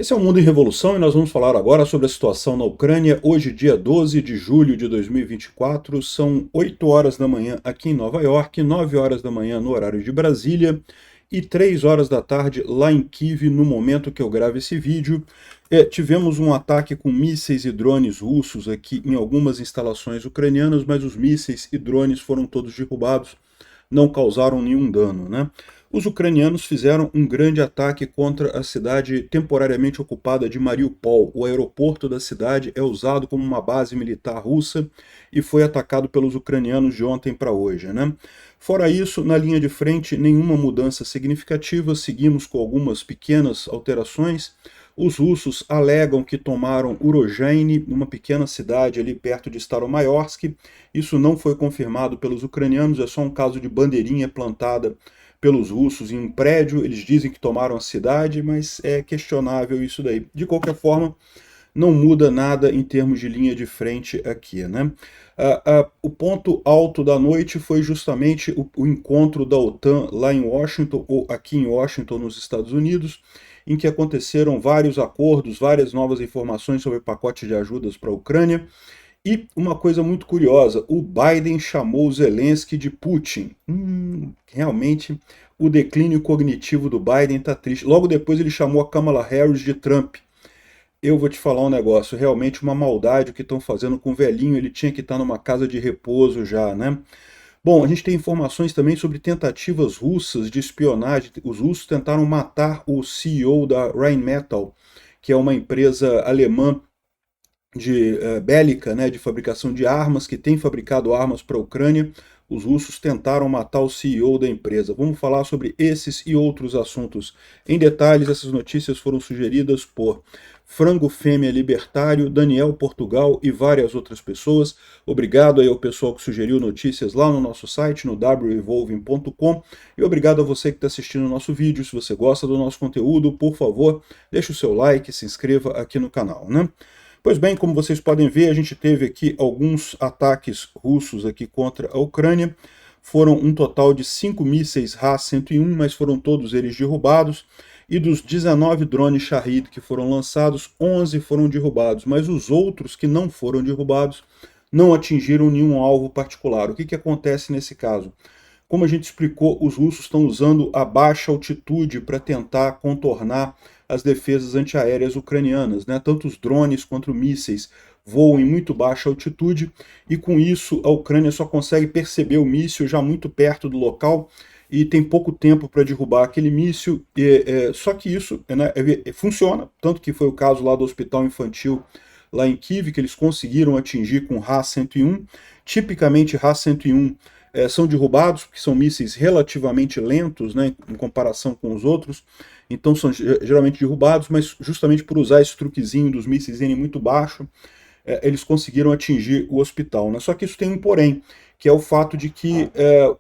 Esse é o Mundo em Revolução e nós vamos falar agora sobre a situação na Ucrânia. Hoje, dia 12 de julho de 2024, são 8 horas da manhã aqui em Nova York, 9 horas da manhã no horário de Brasília e 3 horas da tarde lá em Kiev, no momento que eu gravo esse vídeo. Tivemos um ataque com mísseis e drones russos aqui em algumas instalações ucranianas, mas os mísseis e drones foram todos derrubados, não causaram nenhum dano, né? Os ucranianos fizeram um grande ataque contra a cidade temporariamente ocupada de Mariupol. O aeroporto da cidade é usado como uma base militar russa e foi atacado pelos ucranianos de ontem para hoje, né? Fora isso, na linha de frente, nenhuma mudança significativa, seguimos com algumas pequenas alterações. Os russos alegam que tomaram Urozhaine, uma pequena cidade ali perto de Staromayorsk. Isso não foi confirmado pelos ucranianos, é só um caso de bandeirinha plantada pelos russos em um prédio. Eles dizem que tomaram a cidade, mas é questionável isso daí. De qualquer forma, não muda nada em termos de linha de frente aqui, né? O ponto alto da noite foi justamente o encontro da OTAN lá em Washington, ou aqui em Washington, nos Estados Unidos, em que aconteceram vários acordos, várias novas informações sobre o pacote de ajudas para a Ucrânia. E uma coisa muito curiosa, o Biden chamou Zelensky de Putin. Realmente, o declínio cognitivo do Biden está triste. Logo depois ele chamou a Kamala Harris de Trump. Eu vou te falar um negócio, realmente uma maldade o que estão fazendo com o velhinho, ele tinha que estar numa casa de repouso já, né? Bom, a gente tem informações também sobre tentativas russas de espionagem. Os russos tentaram matar o CEO da Rheinmetall, que é uma empresa alemã de bélica, né, de fabricação de armas, que tem fabricado armas para a Ucrânia. Os russos tentaram matar o CEO da empresa. Vamos falar sobre esses e outros assuntos em detalhes. Essas notícias foram sugeridas por Frango Fêmea Libertário, Daniel Portugal e várias outras pessoas. Obrigado aí ao pessoal que sugeriu notícias lá no nosso site, no wevolving.com. E obrigado a você que está assistindo o nosso vídeo. Se você gosta do nosso conteúdo, por favor, deixe o seu like, se inscreva aqui no canal, né? Pois bem, como vocês podem ver, a gente teve aqui alguns ataques russos aqui contra a Ucrânia. Foram um total de 5 mísseis Ra-101, mas foram todos eles derrubados. E dos 19 drones Shahid que foram lançados, 11 foram derrubados. Mas os outros que não foram derrubados não atingiram nenhum alvo particular. O que acontece nesse caso? Como a gente explicou, os russos estão usando a baixa altitude para tentar contornar as defesas antiaéreas ucranianas, né? Tanto os drones quanto mísseis voam em muito baixa altitude e com isso a Ucrânia só consegue perceber o míssil já muito perto do local e tem pouco tempo para derrubar aquele míssil. Só que isso, né, funciona, tanto que foi o caso lá do hospital infantil lá em Kiev, que eles conseguiram atingir com Ra-101. Tipicamente Ra-101 são derrubados, porque são mísseis relativamente lentos, né, em comparação com os outros, então são geralmente derrubados, mas justamente por usar esse truquezinho dos mísseis irem muito baixo, eles conseguiram atingir o hospital, né? Só que isso tem um porém, que é o fato de que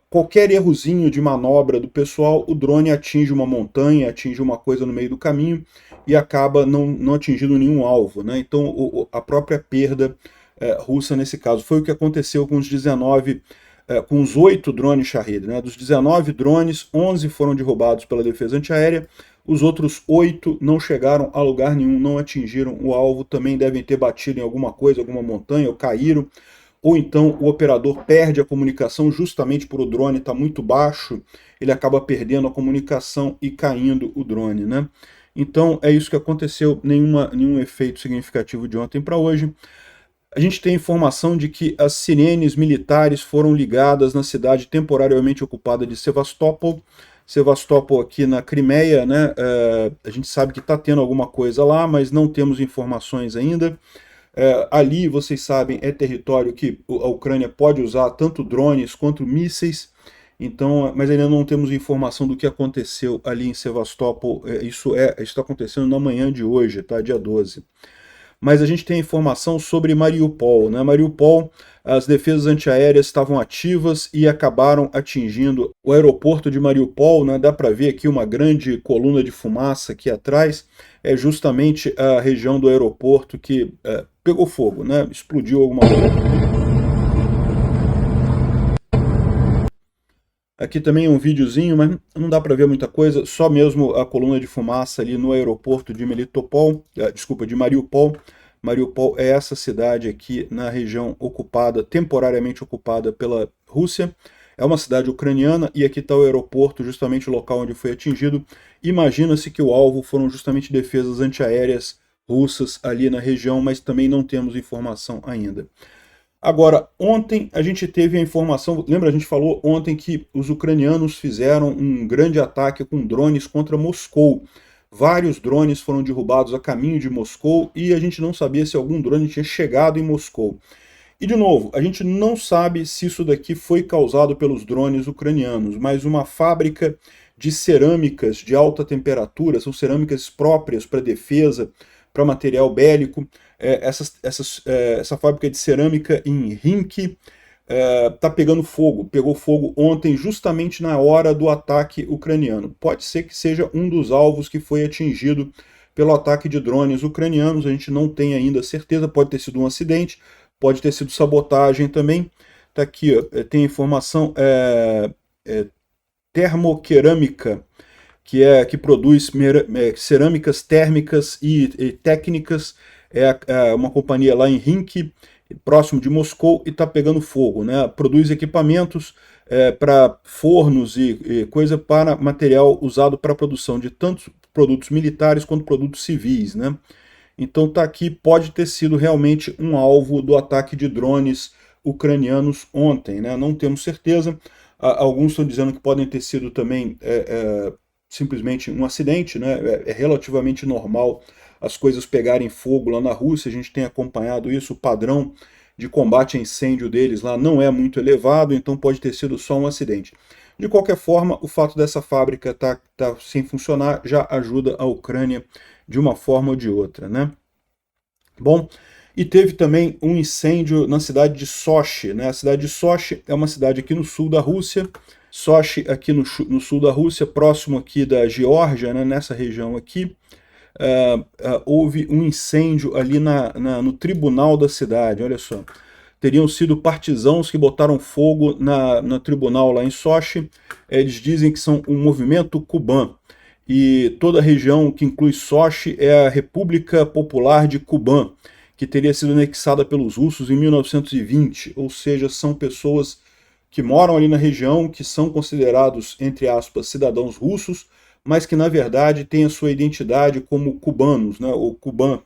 qualquer errozinho de manobra do pessoal, o drone atinge uma montanha, atinge uma coisa no meio do caminho e acaba não atingindo nenhum alvo, né? Então a própria perda russa nesse caso foi o que aconteceu com os 19 com os 8 drones Shahid, né? Dos 19 drones, 11 foram derrubados pela defesa antiaérea, os outros 8 não chegaram a lugar nenhum, não atingiram o alvo, também devem ter batido em alguma coisa, alguma montanha, ou caíram, ou então o operador perde a comunicação justamente por o drone estar muito baixo, ele acaba perdendo a comunicação e caindo o drone, né? Então é isso que aconteceu, nenhum efeito significativo de ontem para hoje. A gente tem informação de que as sirenes militares foram ligadas na cidade temporariamente ocupada de Sevastopol. Sevastopol aqui na Crimeia, né? A gente sabe que está tendo alguma coisa lá, mas não temos informações ainda. Ali, vocês sabem, é território que a Ucrânia pode usar tanto drones quanto mísseis. Então, mas ainda não temos informação do que aconteceu ali em Sevastopol. Isso está acontecendo na manhã de hoje, tá? Dia 12. Mas a gente tem informação sobre Mariupol, né? Mariupol, as defesas antiaéreas estavam ativas e acabaram atingindo o aeroporto de Mariupol, né? Dá para ver aqui uma grande coluna de fumaça aqui atrás, é justamente a região do aeroporto que pegou fogo, né? Explodiu alguma coisa. Aqui também é um videozinho, mas não dá para ver muita coisa, só mesmo a coluna de fumaça ali no aeroporto de Melitopol, desculpa, de Mariupol. Mariupol é essa cidade aqui na região ocupada, temporariamente ocupada pela Rússia. É uma cidade ucraniana e aqui está o aeroporto, justamente o local onde foi atingido. Imagina-se que o alvo foram justamente defesas antiaéreas russas ali na região, mas também não temos informação ainda. Agora, ontem a gente teve a informação, lembra, a gente falou ontem que os ucranianos fizeram um grande ataque com drones contra Moscou. Vários drones foram derrubados a caminho de Moscou e a gente não sabia se algum drone tinha chegado em Moscou. E, de novo, a gente não sabe se isso daqui foi causado pelos drones ucranianos, mas uma fábrica de cerâmicas de alta temperatura, são cerâmicas próprias para defesa, para material bélico. Essa fábrica de cerâmica em Rimki está pegando fogo, pegou fogo ontem justamente na hora do ataque ucraniano. Pode ser que seja um dos alvos que foi atingido pelo ataque de drones ucranianos, a gente não tem ainda certeza, pode ter sido um acidente, pode ter sido sabotagem também. Está aqui, ó, tem informação, termocerâmica, que produz cerâmicas térmicas e técnicas, uma companhia lá em Rimki, próximo de Moscou, e está pegando fogo, né? Produz equipamentos para fornos e coisa para material usado para a produção de tanto produtos militares quanto produtos civis, né? Então tá aqui, pode ter sido realmente um alvo do ataque de drones ucranianos ontem, né? Não temos certeza. Alguns estão dizendo que podem ter sido também simplesmente um acidente, né? É relativamente normal as coisas pegarem fogo lá na Rússia, a gente tem acompanhado isso, o padrão de combate a incêndio deles lá não é muito elevado, então pode ter sido só um acidente. De qualquer forma, o fato dessa fábrica estar sem funcionar já ajuda a Ucrânia de uma forma ou de outra, né? Bom, e teve também um incêndio na cidade de Sochi, né? A cidade de Sochi é uma cidade aqui no sul da Rússia, Sochi aqui no sul da Rússia, próximo aqui da Geórgia, né? Nessa região aqui. Houve um incêndio ali no tribunal da cidade, olha só. Teriam sido partisãos que botaram fogo no tribunal lá em Sochi. Eles dizem que são um movimento Kuban. E toda a região que inclui Sochi é a República Popular de Kuban, que teria sido anexada pelos russos em 1920. Ou seja, são pessoas que moram ali na região, que são considerados, entre aspas, cidadãos russos, mas que na verdade têm a sua identidade como cubanos, né, ou Kuban,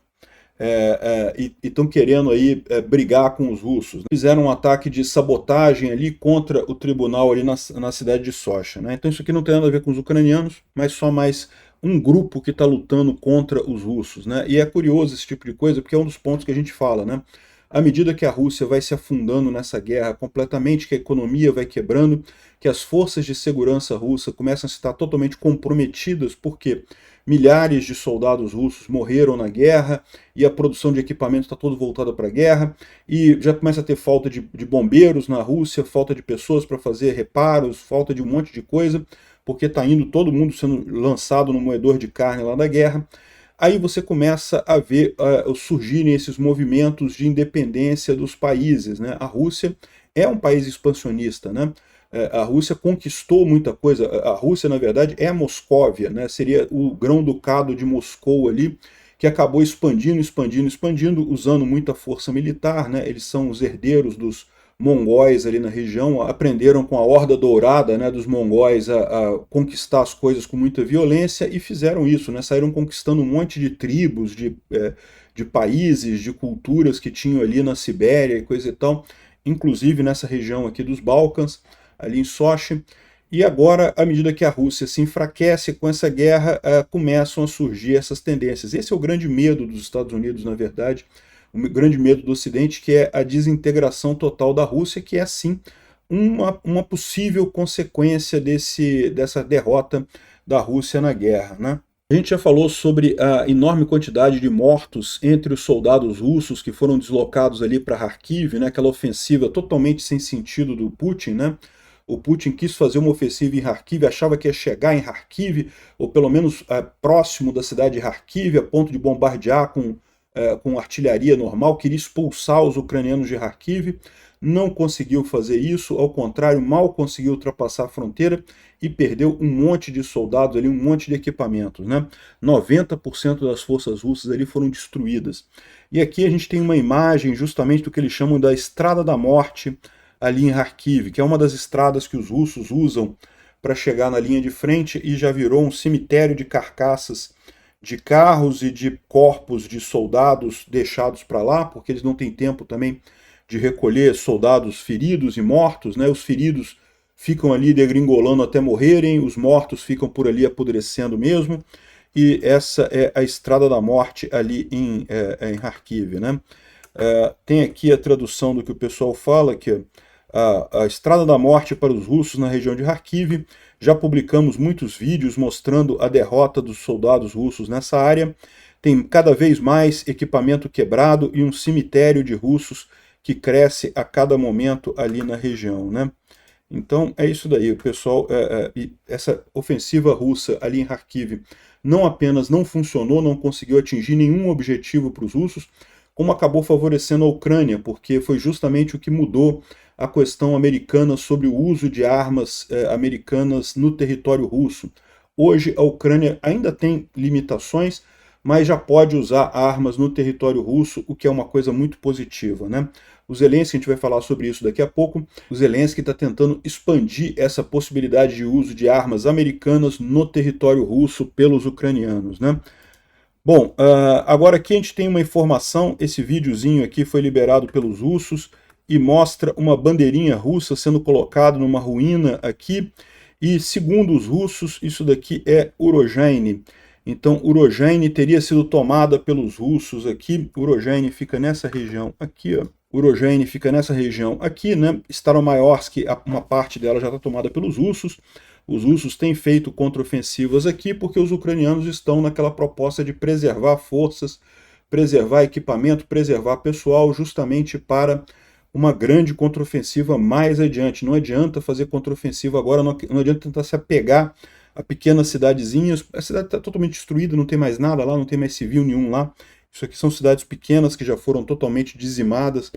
e estão querendo aí brigar com os russos. Fizeram um ataque de sabotagem ali contra o tribunal ali na cidade de Sochi, né? Então isso aqui não tem nada a ver com os ucranianos, mas só mais um grupo que está lutando contra os russos, né? E é curioso esse tipo de coisa, porque é um dos pontos que a gente fala, né? À medida que a Rússia vai se afundando nessa guerra completamente, que a economia vai quebrando, que as forças de segurança russa começam a estar totalmente comprometidas, porque milhares de soldados russos morreram na guerra e a produção de equipamento está toda voltada para a guerra, e já começa a ter falta de bombeiros na Rússia, falta de pessoas para fazer reparos, falta de um monte de coisa, porque está indo todo mundo sendo lançado no moedor de carne lá da guerra. Aí você começa a ver surgirem esses movimentos de independência dos países, né? A Rússia é um país expansionista, né? A Rússia conquistou muita coisa. A Rússia, na verdade, é a Moscóvia, né? Seria o grão-ducado de Moscou ali, que acabou expandindo, usando muita força militar, né? Eles são os herdeiros dos mongóis ali na região, aprenderam com a Horda Dourada, né, dos mongóis a conquistar as coisas com muita violência e fizeram isso, né? Saíram conquistando um monte de tribos, de países, de culturas que tinham ali na Sibéria e coisa e tal, inclusive nessa região aqui dos Balcãs, ali em Sochi. E agora, à medida que a Rússia se enfraquece com essa guerra, começam a surgir essas tendências. Esse é o grande medo dos Estados Unidos, na verdade, o grande medo do Ocidente, que é a desintegração total da Rússia, que é, sim, uma possível consequência dessa derrota da Rússia na guerra, né? A gente já falou sobre a enorme quantidade de mortos entre os soldados russos que foram deslocados ali para Kharkiv, né? Aquela ofensiva totalmente sem sentido do Putin, né? O Putin quis fazer uma ofensiva em Kharkiv, achava que ia chegar em Kharkiv, ou pelo menos próximo da cidade de Kharkiv, a ponto de bombardear com artilharia normal, queria expulsar os ucranianos de Kharkiv. não conseguiu fazer isso, ao contrário, mal conseguiu ultrapassar a fronteira e perdeu um monte de soldados ali, um monte de equipamentos, né? 90% das forças russas ali foram destruídas. E aqui a gente tem uma imagem justamente do que eles chamam da Estrada da Morte ali em Kharkiv, que é uma das estradas que os russos usam para chegar na linha de frente e já virou um cemitério de carcaças de carros e de corpos de soldados deixados para lá, porque eles não têm tempo também de recolher soldados feridos e mortos, né? Os feridos ficam ali degringolando até morrerem, os mortos ficam por ali apodrecendo mesmo, e essa é a Estrada da Morte ali em Kharkiv, né? Tem aqui a tradução do que o pessoal fala, que a Estrada da Morte para os russos na região de Kharkiv. Já publicamos muitos vídeos mostrando a derrota dos soldados russos nessa área. Tem cada vez mais equipamento quebrado e um cemitério de russos que cresce a cada momento ali na região, né? Então é isso daí, o pessoal, essa ofensiva russa ali em Kharkiv não apenas não funcionou, não conseguiu atingir nenhum objetivo para os russos, como acabou favorecendo a Ucrânia, porque foi justamente o que mudou a questão americana sobre o uso de armas americanas no território russo. Hoje a Ucrânia ainda tem limitações, mas já pode usar armas no território russo, o que é uma coisa muito positiva, né? O Zelensky, a gente vai falar sobre isso daqui a pouco, o Zelensky está tentando expandir essa possibilidade de uso de armas americanas no território russo pelos ucranianos, né? Bom, agora aqui a gente tem uma informação, esse videozinho aqui foi liberado pelos russos e mostra uma bandeirinha russa sendo colocada numa ruína aqui, e segundo os russos, isso daqui é Urozhaine. Então, Urozhaine teria sido tomada pelos russos aqui. Urozhaine fica nessa região aqui, ó. Urozhaine fica nessa região aqui, né? Staromayorsk, uma parte dela já está tomada pelos russos. Os russos têm feito contraofensivas aqui porque os ucranianos estão naquela proposta de preservar forças, preservar equipamento, preservar pessoal, justamente para uma grande contraofensiva mais adiante. Não adianta fazer contraofensiva agora, não adianta tentar se apegar a pequenas cidadezinhas. A cidade está totalmente destruída, não tem mais nada lá, não tem mais civil nenhum lá. Isso aqui são cidades pequenas que já foram totalmente dizimadas,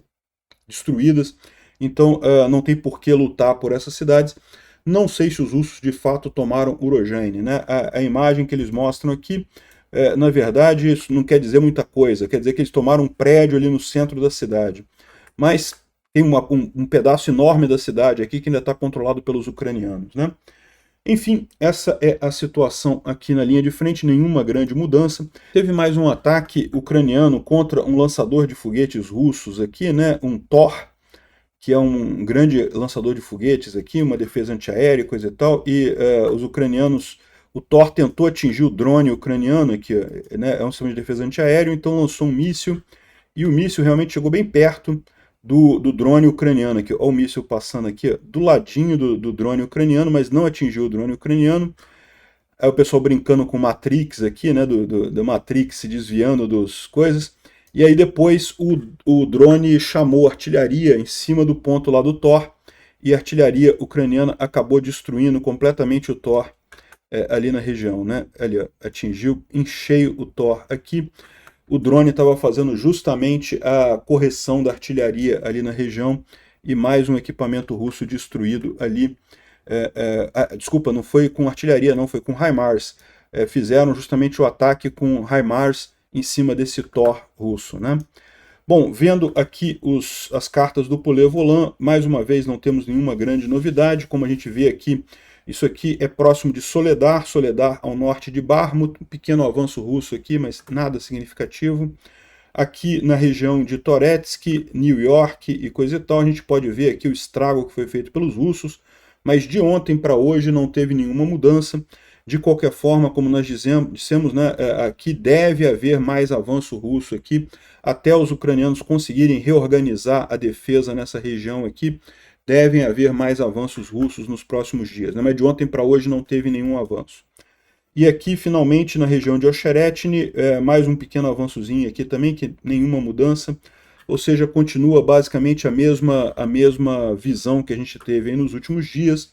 destruídas. Então não tem por que lutar por essas cidades. Não sei se os russos de fato tomaram Urozhaine, né? A imagem que eles mostram aqui, na verdade, isso não quer dizer muita coisa. Quer dizer que eles tomaram um prédio ali no centro da cidade. Mas tem um pedaço enorme da cidade aqui que ainda está controlado pelos ucranianos, né? Enfim, essa é a situação aqui na linha de frente, nenhuma grande mudança. Teve mais um ataque ucraniano contra um lançador de foguetes russos aqui, né? Um Tor, que é um grande lançador de foguetes aqui, uma defesa antiaérea, coisa e tal, e os ucranianos, o Tor tentou atingir o drone ucraniano aqui, né? É um sistema de defesa antiaéreo, então lançou um míssil, e o míssil realmente chegou bem perto do drone ucraniano aqui. Olha o míssil passando aqui, ó, do ladinho do drone ucraniano, mas não atingiu o drone ucraniano. Aí o pessoal brincando com Matrix aqui, né, do Matrix se desviando das coisas. E aí depois o drone chamou artilharia em cima do ponto lá do Tor, e a artilharia ucraniana acabou destruindo completamente o Tor ali na região, né? Ali, ó, atingiu em cheio o Tor aqui. O drone estava fazendo justamente a correção da artilharia ali na região, e mais um equipamento russo destruído ali. Desculpa, não foi com artilharia, não, foi com HIMARS. Fizeram justamente o ataque com HIMARS em cima desse Tor russo, né? Bom, vendo aqui as cartas do Polé-Volán, mais uma vez não temos nenhuma grande novidade, como a gente vê aqui. Isso aqui é próximo de Soledar, Soledar ao norte de Bakhmut, um pequeno avanço russo aqui, mas nada significativo. Aqui na região de Torezk, New York e coisa e tal, a gente pode ver aqui o estrago que foi feito pelos russos, mas de ontem para hoje não teve nenhuma mudança. De qualquer forma, como nós dissemos, né, aqui deve haver mais avanço russo aqui, até os ucranianos conseguirem reorganizar a defesa nessa região aqui. Devem haver mais avanços russos nos próximos dias, né? Mas de ontem para hoje não teve nenhum avanço. E aqui, finalmente, na região de Ocheretny, mais um pequeno avançozinho aqui também, que nenhuma mudança. Ou seja, continua basicamente a mesma visão que a gente teve aí nos últimos dias.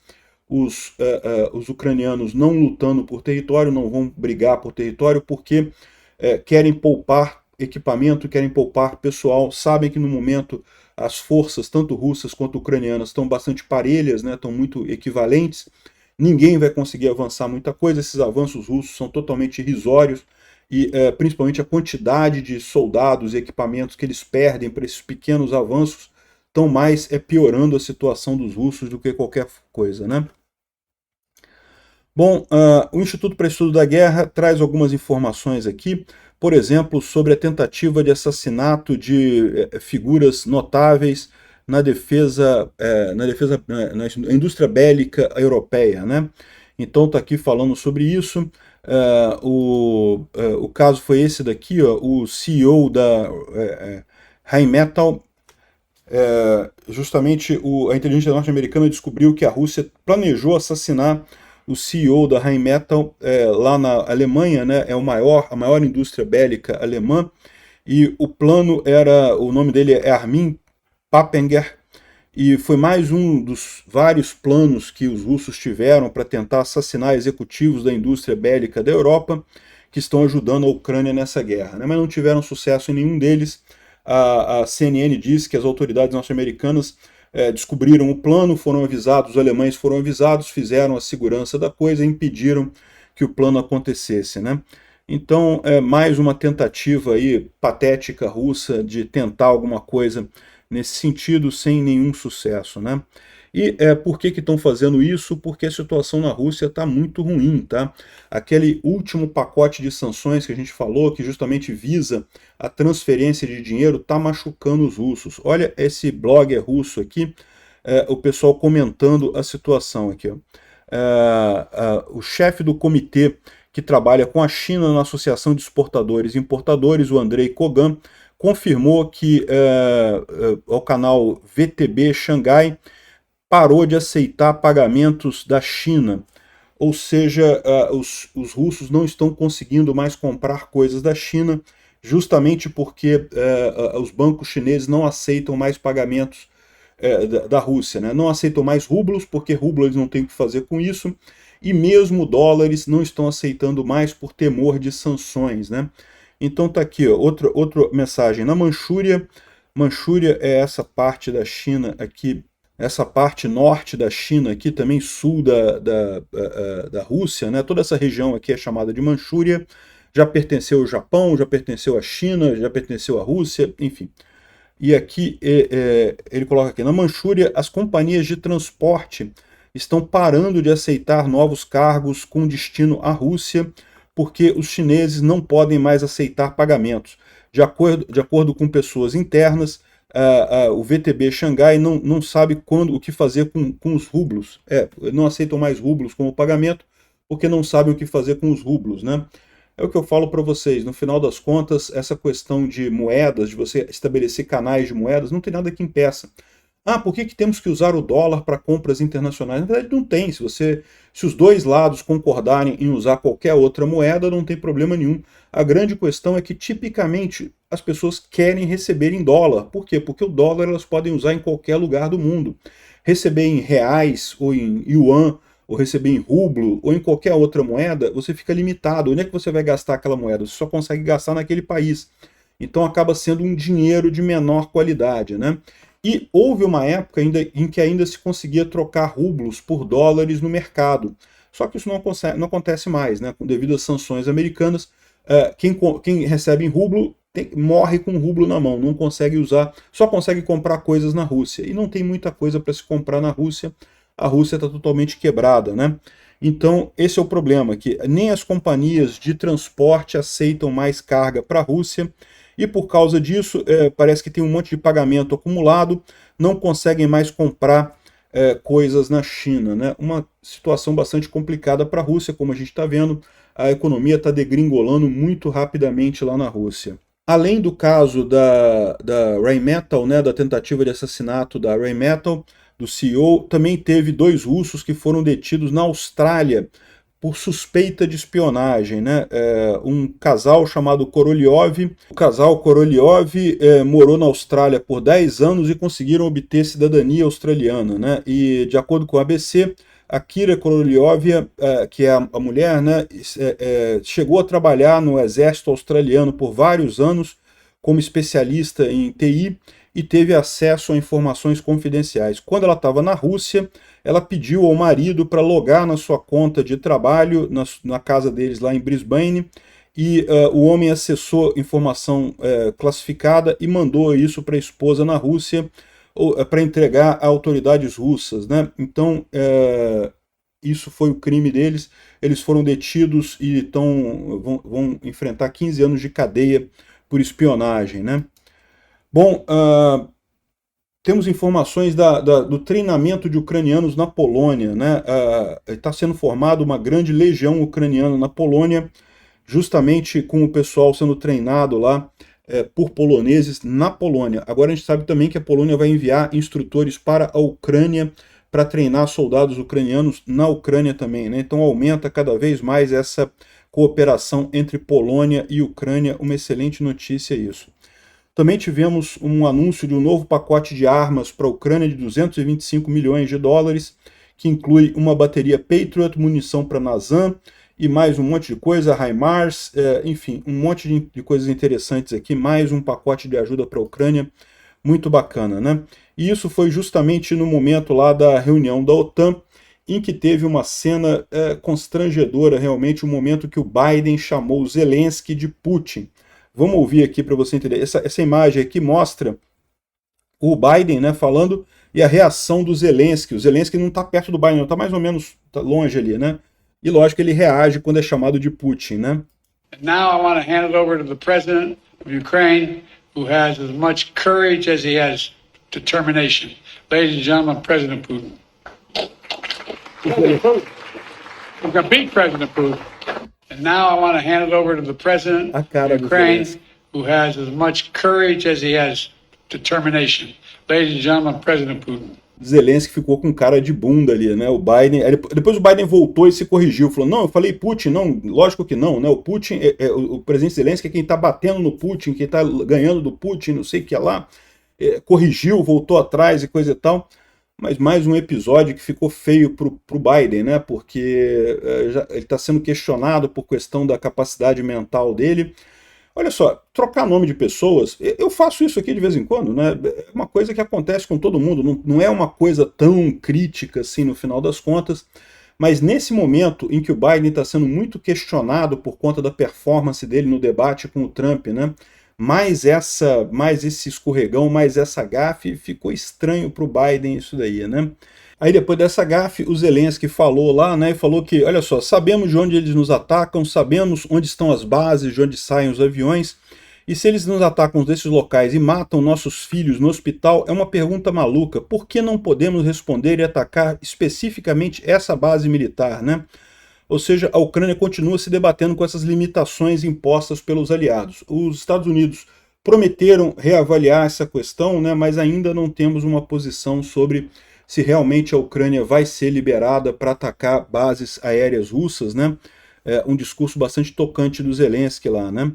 Os ucranianos não lutando por território, não vão brigar por território, porque querem poupar equipamento, querem poupar pessoal, sabem que no momento as forças, tanto russas quanto ucranianas, estão bastante parelhas, né, estão muito equivalentes. Ninguém vai conseguir avançar muita coisa, esses avanços russos são totalmente irrisórios, e principalmente a quantidade de soldados e equipamentos que eles perdem para esses pequenos avanços estão mais piorando a situação dos russos do que qualquer coisa, né? Bom, o Instituto para Estudo da Guerra traz algumas informações aqui, por exemplo, sobre a tentativa de assassinato de figuras notáveis na indústria bélica europeia, né? Então está aqui falando sobre isso. O caso foi esse daqui, ó, o CEO da Rheinmetall. Justamente a inteligência norte-americana descobriu que a Rússia planejou assassinar o CEO da Rheinmetall lá na Alemanha, né? É a maior indústria bélica alemã, e o plano o nome dele é Armin Papenger, e foi mais um dos vários planos que os russos tiveram para tentar assassinar executivos da indústria bélica da Europa que estão ajudando a Ucrânia nessa guerra, né? Mas não tiveram sucesso em nenhum deles. A CNN diz que as autoridades norte-americanas descobriram o plano, foram avisados, os alemães foram avisados, fizeram a segurança da coisa e impediram que o plano acontecesse, né? Então, mais uma tentativa aí patética russa de tentar alguma coisa nesse sentido sem nenhum sucesso, né? E por que estão fazendo isso? Porque a situação na Rússia está muito ruim, tá? Aquele último pacote de sanções que a gente falou, que justamente visa a transferência de dinheiro, está machucando os russos. Olha esse blogger russo aqui, o pessoal comentando a situação aqui, ó. O chefe do comitê que trabalha com a China na Associação de Exportadores e Importadores, o Andrei Kogan, confirmou que ao canal VTB Xangai parou de aceitar pagamentos da China, ou seja, os russos não estão conseguindo mais comprar coisas da China, justamente porque os bancos chineses não aceitam mais pagamentos da Rússia, né? Não aceitam mais rublos, porque rublo eles não têm o que fazer com isso, e mesmo dólares não estão aceitando mais por temor de sanções, né? Então tá aqui, ó, outra mensagem. Na Manchúria, Manchúria é essa parte da China aqui, essa parte norte da China aqui, também sul da Rússia, né? Toda essa região aqui é chamada de Manchúria, já pertenceu ao Japão, já pertenceu à China, já pertenceu à Rússia, enfim. E aqui ele coloca aqui, na Manchúria, as companhias de transporte estão parando de aceitar novos cargos com destino à Rússia, porque os chineses não podem mais aceitar pagamentos. De acordo com pessoas internas, o VTB Xangai não sabe o que fazer com os rublos. Não aceitam mais rublos como pagamento, porque não sabem o que fazer com os rublos, né? É o que eu falo para vocês, no final das contas, essa questão de moedas, de você estabelecer canais de moedas, não tem nada que impeça. Por que temos que usar o dólar para compras internacionais? Na verdade, não tem. Se os dois lados concordarem em usar qualquer outra moeda, não tem problema nenhum. A grande questão é que, tipicamente, as pessoas querem receber em dólar. Por quê? Porque o dólar elas podem usar em qualquer lugar do mundo. Receber em reais, ou em yuan, ou receber em rublo, ou em qualquer outra moeda, você fica limitado. Onde é que você vai gastar aquela moeda? Você só consegue gastar naquele país. Então acaba sendo um dinheiro de menor qualidade, né? E houve uma época em que ainda se conseguia trocar rublos por dólares no mercado. Só que isso não acontece mais, né? Devido às sanções americanas, quem recebe em rublo morre com o rublo na mão, não consegue usar, só consegue comprar coisas na Rússia. E não tem muita coisa para se comprar na Rússia, a Rússia está totalmente quebrada, né? Então, esse é o problema, que nem as companhias de transporte aceitam mais carga para a Rússia, e por causa disso, parece que tem um monte de pagamento acumulado, não conseguem mais comprar coisas na China, né? Uma situação bastante complicada para a Rússia, como a gente está vendo, a economia está degringolando muito rapidamente lá na Rússia. Além do caso da Rheinmetall, né, da tentativa de assassinato da Rheinmetall, do CEO, também teve 2 russos que foram detidos na Austrália por suspeita de espionagem, né? Um casal chamado Korolyov. O casal Korolyov morou na Austrália por 10 anos e conseguiram obter cidadania australiana, né? E de acordo com a ABC, a Kira Korolyov, que é a mulher, né, chegou a trabalhar no exército australiano por vários anos como especialista em TI, e teve acesso a informações confidenciais. Quando ela estava na Rússia, ela pediu ao marido para logar na sua conta de trabalho, na casa deles lá em Brisbane, e o homem acessou informação classificada e mandou isso para a esposa na Rússia, para entregar a autoridades russas, né? Então, isso foi o crime deles. Eles foram detidos e vão enfrentar 15 anos de cadeia por espionagem, né? Bom, temos informações do treinamento de ucranianos na Polônia, né? Está sendo formada uma grande legião ucraniana na Polônia, justamente com o pessoal sendo treinado lá por poloneses na Polônia. Agora a gente sabe também que a Polônia vai enviar instrutores para a Ucrânia para treinar soldados ucranianos na Ucrânia também, né? Então aumenta cada vez mais essa cooperação entre Polônia e Ucrânia. Uma excelente notícia isso. Também tivemos um anúncio de um novo pacote de armas para a Ucrânia de 225 milhões de dólares, que inclui uma bateria Patriot, munição para Nazam, e mais um monte de coisa, HIMARS, enfim, um monte de coisas interessantes aqui, mais um pacote de ajuda para a Ucrânia, muito bacana, né? E isso foi justamente no momento lá da reunião da OTAN, em que teve uma cena constrangedora, realmente, o momento que o Biden chamou Zelensky de Putin. Vamos ouvir aqui para você entender. Essa imagem aqui mostra o Biden, né, falando, e a reação do Zelensky. O Zelensky não está perto do Biden, não, está mais ou menos longe ali, né? E lógico que ele reage quando é chamado de Putin, né? Now I want to hand it over to the president of Ukraine, who has as much courage as he has determination. Ladies and gentlemen, President Putin. We're going to beat President Putin. And now I want to hand it over to the president of Ukraine, who has as much courage as he has determination. Ladies and gentlemen, President Putin. Zelensky ficou com cara de bunda ali, né? O Biden, depois o Biden voltou e se corrigiu, falou: não, eu falei Putin, não, lógico que não, né? O Putin, o presidente Zelensky é quem está batendo no Putin, quem está ganhando do Putin, não sei o que lá, corrigiu, voltou atrás e coisa e tal. Mas mais um episódio que ficou feio pro Biden, né? Porque ele está sendo questionado por questão da capacidade mental dele. Olha só, trocar nome de pessoas, eu faço isso aqui de vez em quando, né? É uma coisa que acontece com todo mundo, não é uma coisa tão crítica assim no final das contas, mas nesse momento em que o Biden está sendo muito questionado por conta da performance dele no debate com o Trump, né? Mais esse escorregão, mais essa gafe, ficou estranho para o Biden isso daí, né? Aí depois dessa gafe, o Zelensky falou lá, né, e falou que, olha só, sabemos de onde eles nos atacam, sabemos onde estão as bases, de onde saem os aviões, e se eles nos atacam desses locais e matam nossos filhos no hospital, é uma pergunta maluca, por que não podemos responder e atacar especificamente essa base militar, né? Ou seja, a Ucrânia continua se debatendo com essas limitações impostas pelos aliados. Os Estados Unidos prometeram reavaliar essa questão, né, mas ainda não temos uma posição sobre se realmente a Ucrânia vai ser liberada para atacar bases aéreas russas, né? Um discurso bastante tocante do Zelensky lá, né?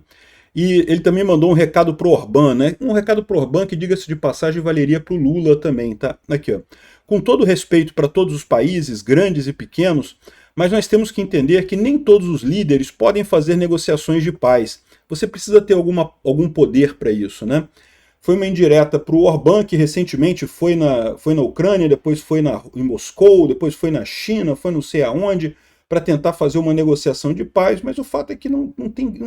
E ele também mandou um recado pro Orbán, né? Um recado pro Orbán que, diga-se de passagem, valeria pro Lula também, tá? Aqui, ó. Com todo respeito para todos os países, grandes e pequenos, mas nós temos que entender que nem todos os líderes podem fazer negociações de paz. Você precisa ter algum poder para isso, né? Foi uma indireta para o Orbán, que recentemente foi na Ucrânia, depois foi em Moscou, depois foi na China, foi não sei aonde, para tentar fazer uma negociação de paz, mas o fato é que não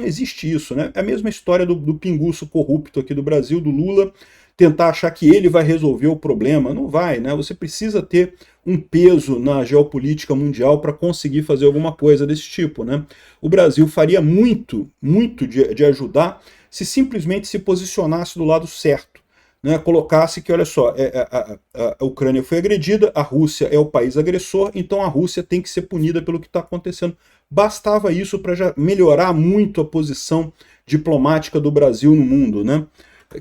existe isso, né? É a mesma história do pinguço corrupto aqui do Brasil, do Lula, tentar achar que ele vai resolver o problema. Não vai, né? Você precisa ter um peso na geopolítica mundial para conseguir fazer alguma coisa desse tipo, né? O Brasil faria muito de ajudar se simplesmente se posicionasse do lado certo, né? Colocasse que, olha só, a Ucrânia foi agredida, a Rússia é o país agressor, então a Rússia tem que ser punida pelo que está acontecendo. Bastava isso para já melhorar muito a posição diplomática do Brasil no mundo, né?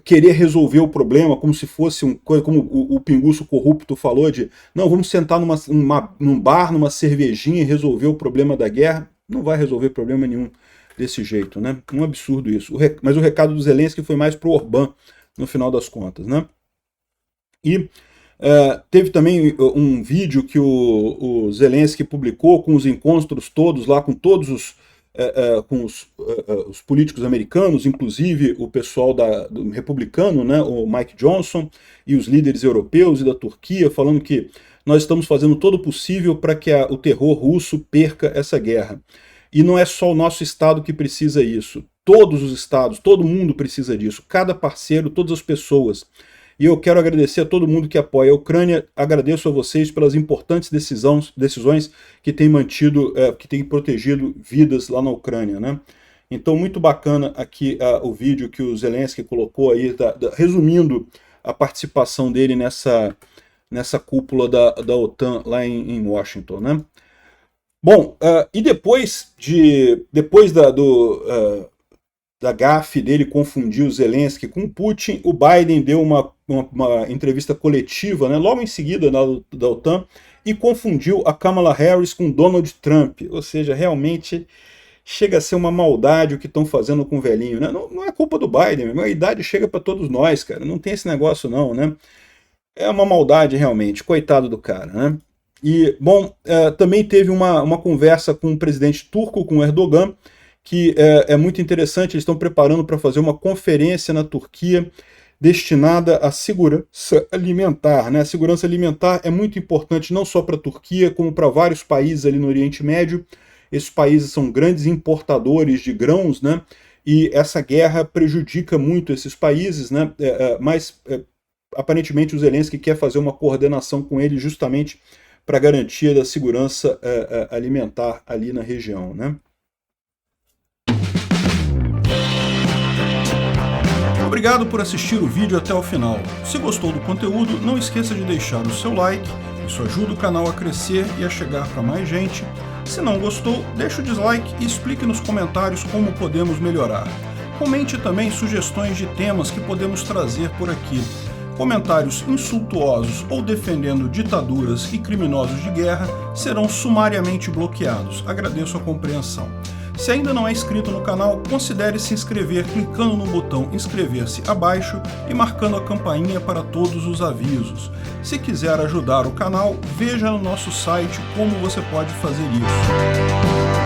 Querer resolver o problema como se fosse como o pinguço corrupto falou de, não, vamos sentar num bar, numa cervejinha e resolver o problema da guerra. Não vai resolver problema nenhum desse jeito, né? Um absurdo isso. Mas o recado do Zelensky foi mais pro Orbán, no final das contas, né? E teve também um vídeo que o Zelensky publicou com os encontros todos lá, com todos com os políticos americanos, inclusive o pessoal do republicano, né, o Mike Johnson, e os líderes europeus e da Turquia, falando que nós estamos fazendo todo o possível para que o terror russo perca essa guerra. E não é só o nosso Estado que precisa disso. Todos os Estados, todo mundo precisa disso. Cada parceiro, todas as pessoas. E eu quero agradecer a todo mundo que apoia a Ucrânia. Agradeço a vocês pelas importantes decisões que têm mantido, que têm protegido vidas lá na Ucrânia, né? Então, muito bacana aqui o vídeo que o Zelensky colocou aí, resumindo a participação dele nessa cúpula da OTAN lá em Washington, né? Bom, e depois da gafe dele confundir o Zelensky com o Putin, o Biden deu uma entrevista coletiva, né, logo em seguida da OTAN, e confundiu a Kamala Harris com Donald Trump. Ou seja, realmente chega a ser uma maldade o que estão fazendo com o velhinho, né? Não é culpa do Biden, a idade chega para todos nós, cara. Não tem esse negócio não, né? É uma maldade realmente, coitado do cara, né? E, bom, também teve uma conversa com o presidente turco, com Erdogan, que é muito interessante. Eles estão preparando para fazer uma conferência na Turquia destinada à segurança alimentar, né? A segurança alimentar é muito importante não só para a Turquia, como para vários países ali no Oriente Médio. Esses países são grandes importadores de grãos, né? E essa guerra prejudica muito esses países, né? Mas aparentemente o Zelensky quer fazer uma coordenação com eles justamente para garantia da segurança alimentar ali na região, né? Obrigado por assistir o vídeo até o final. Se gostou do conteúdo, não esqueça de deixar o seu like, isso ajuda o canal a crescer e a chegar para mais gente. Se não gostou, deixe o dislike e explique nos comentários como podemos melhorar. Comente também sugestões de temas que podemos trazer por aqui. Comentários insultuosos ou defendendo ditaduras e criminosos de guerra serão sumariamente bloqueados. Agradeço a compreensão. Se ainda não é inscrito no canal, considere se inscrever clicando no botão inscrever-se abaixo e marcando a campainha para todos os avisos. Se quiser ajudar o canal, veja no nosso site como você pode fazer isso.